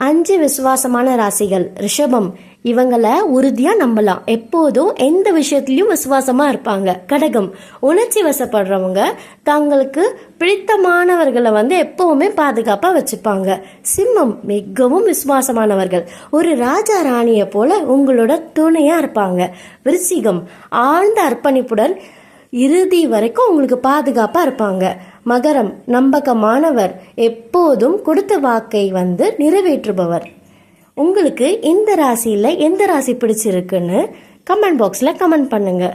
5 விசுவாசமான ராசிகள். ரிஷபம், இவங்களை உறுதியா நம்பலாம், எப்போதும் எந்த விஷயத்திலயும் விசுவாசமா இருப்பாங்க. கடகம், உணர்ச்சி வசப்படுறவங்க, தங்களுக்கு பிடித்தமானவர்களை எப்பவுமே பாதுகாப்பா வச்சுப்பாங்க. சிம்மம், மிகவும் விசுவாசமானவர்கள், ஒரு ராஜா ராணிய போல உங்களோட துணையா இருப்பாங்க. விருச்சிகம், ஆழ்ந்த அர்ப்பணிப்புடன் இறுதி வரைக்கும் உங்களுக்கு பாதுகாப்பா இருப்பாங்க. மகரம், நம்பகமானவர், எப்போதும் கொடுத்த வாக்கை நிறைவேற்றுபவர். உங்களுக்கு இந்த ராசியில் எந்த ராசி பிடிச்சிருக்குன்னு கமெண்ட் பாக்ஸில் கமெண்ட் பண்ணுங்க.